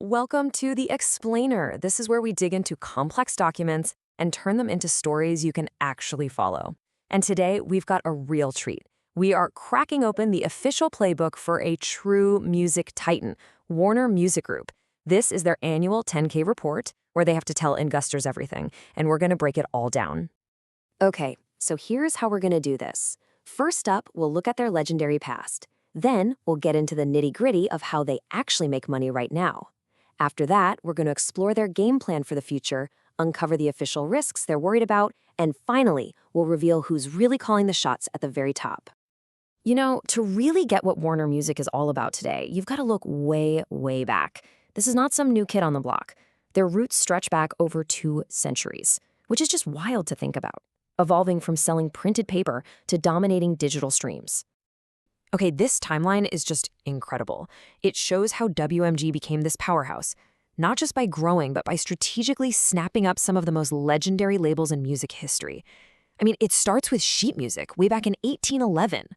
Welcome to The Explainer. This is where we dig into complex documents and turn them into stories you can actually follow. And today, we've got a real treat. We are cracking open the official playbook for a true music titan, Warner Music Group. This is their annual 10K report, where they have to tell investors everything, and we're going to break it all down. Okay, so here's how we're going to do this. First up, we'll look at their legendary past. Then, we'll get into the nitty-gritty of how they actually make money right now. After that, we're going to explore their game plan for the future, uncover the official risks they're worried about, and finally, we'll reveal who's really calling the shots at the very top. You know, to really get what Warner Music is all about today, you've got to look way, way back. This is not some new kid on the block. Their roots stretch back over 2 centuries, which is just wild to think about, evolving from selling printed paper to dominating digital streams. Okay, this timeline is just incredible. It shows how WMG became this powerhouse, not just by growing, but by strategically snapping up some of the most legendary labels in music history. I mean, it starts with sheet music way back in 1811.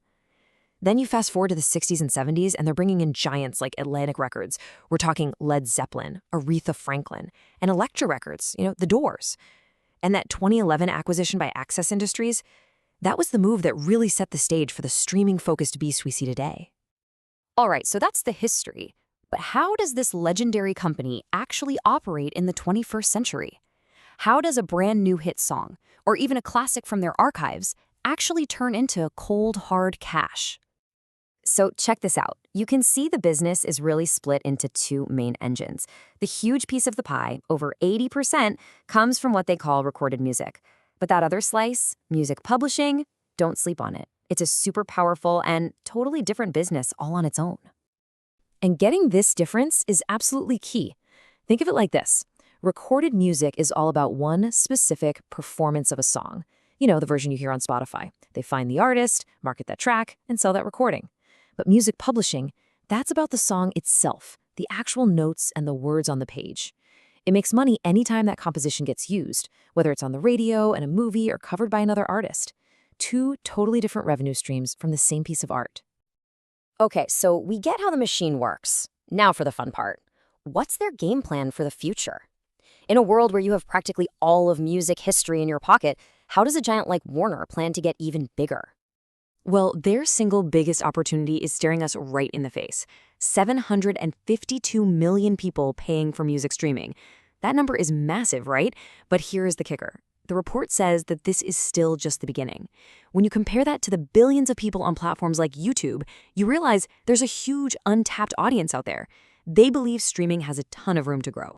Then you fast forward to the 60s and 70s, and they're bringing in giants like Atlantic Records. We're talking Led Zeppelin, Aretha Franklin, and Elektra Records, The Doors. And that 2011 acquisition by Access Industries, that was the move that really set the stage for the streaming-focused beast we see today. All right, so that's the history. But how does this legendary company actually operate in the 21st century? How does a brand new hit song, or even a classic from their archives, actually turn into cold, hard cash? So check this out. You can see the business is really split into 2 main engines. The huge piece of the pie, over 80%, comes from what they call recorded music. But that other slice, music publishing, don't sleep on it. It's a super powerful and totally different business all on its own. And getting this difference is absolutely key. Think of it like this. Recorded music is all about one specific performance of a song. The version you hear on Spotify. They find the artist, market that track, and sell that recording. But music publishing, that's about the song itself, the actual notes and the words on the page. It makes money anytime that composition gets used, whether it's on the radio, in a movie, or covered by another artist. 2 totally different revenue streams from the same piece of art. Okay, so we get how the machine works. Now for the fun part. What's their game plan for the future? In a world where you have practically all of music history in your pocket, how does a giant like Warner plan to get even bigger? Well, their single biggest opportunity is staring us right in the face. 752 million people paying for music streaming. That number is massive, right? But here is the kicker. The report says that this is still just the beginning. When you compare that to the billions of people on platforms like YouTube, you realize there's a huge untapped audience out there. They believe streaming has a ton of room to grow.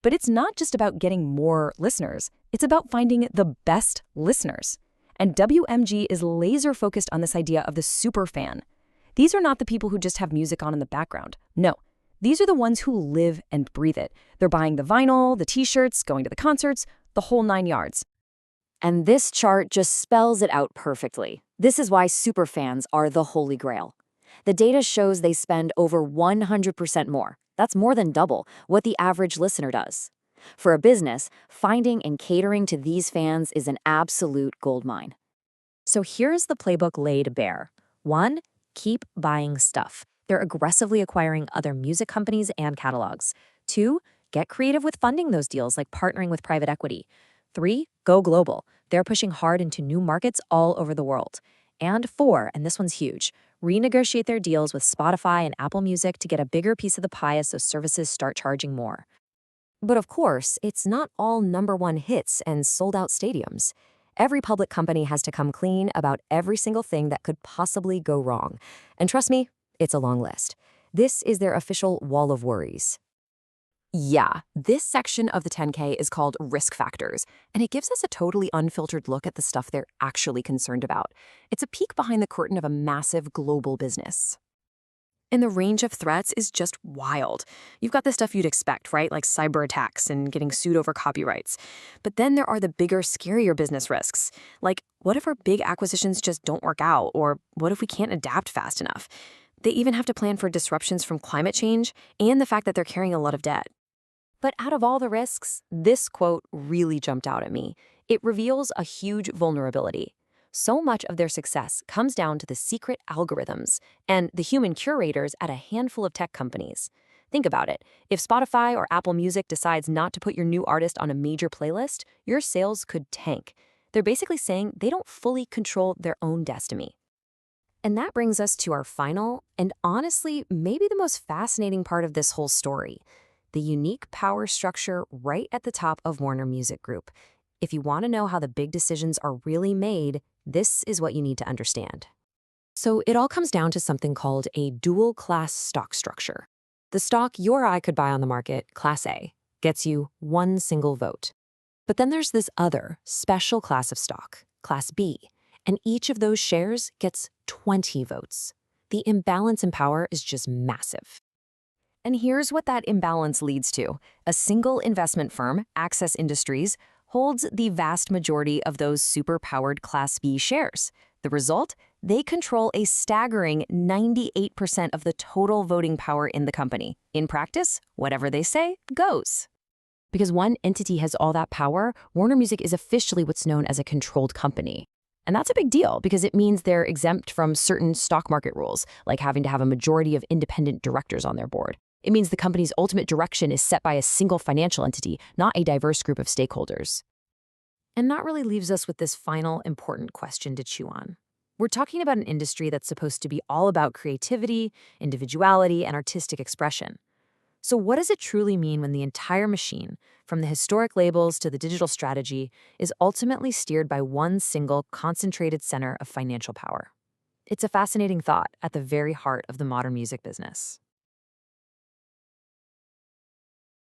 But it's not just about getting more listeners. It's about finding the best listeners. And WMG is laser focused on this idea of the super fan. These are not the people who just have music on in the background. No, these are the ones who live and breathe it. They're buying the vinyl, the t-shirts, going to the concerts, the whole 9 yards. And this chart just spells it out perfectly. This is why super fans are the holy grail. The data shows they spend over 100% more. That's more than double what the average listener does. For a business, finding and catering to these fans is an absolute goldmine. So here's the playbook laid bare. 1, keep buying stuff. They're aggressively acquiring other music companies and catalogs. 2, get creative with funding those deals, like partnering with private equity. 3, go global. They're pushing hard into new markets all over the world. And 4, and this one's huge, renegotiate their deals with Spotify and Apple Music to get a bigger piece of the pie as those services start charging more. But of course, it's not all #1 hits and sold-out stadiums. Every public company has to come clean about every single thing that could possibly go wrong. And trust me, it's a long list. This is their official wall of worries. Yeah, this section of the 10K is called Risk Factors, and it gives us a totally unfiltered look at the stuff they're actually concerned about. It's a peek behind the curtain of a massive global business. And the range of threats is just wild. You've got the stuff you'd expect, right? Like cyber attacks and getting sued over copyrights. But then there are the bigger, scarier business risks. Like, what if our big acquisitions just don't work out? Or what if we can't adapt fast enough? They even have to plan for disruptions from climate change and the fact that they're carrying a lot of debt. But out of all the risks, this quote really jumped out at me. It reveals a huge vulnerability. So much of their success comes down to the secret algorithms and the human curators at a handful of tech companies. Think about it. If Spotify or Apple Music decides not to put your new artist on a major playlist, your sales could tank. They're basically saying they don't fully control their own destiny. And that brings us to our final, and honestly, maybe the most fascinating part of this whole story, the unique power structure right at the top of Warner Music Group. If you want to know how the big decisions are really made, this is what you need to understand. So it all comes down to something called a dual-class stock structure. The stock you or I could buy on the market, Class A, gets you one single vote. But then there's this other, special class of stock, Class B, and each of those shares gets 20 votes. The imbalance in power is just massive. And here's what that imbalance leads to. A single investment firm, Access Industries, holds the vast majority of those super-powered Class B shares. The result? They control a staggering 98% of the total voting power in the company. In practice, whatever they say goes. Because one entity has all that power, Warner Music is officially what's known as a controlled company. And that's a big deal because it means they're exempt from certain stock market rules, like having to have a majority of independent directors on their board. It means the company's ultimate direction is set by a single financial entity, not a diverse group of stakeholders. And that really leaves us with this final important question to chew on. We're talking about an industry that's supposed to be all about creativity, individuality, and artistic expression. So what does it truly mean when the entire machine, from the historic labels to the digital strategy, is ultimately steered by one single concentrated center of financial power? It's a fascinating thought at the very heart of the modern music business.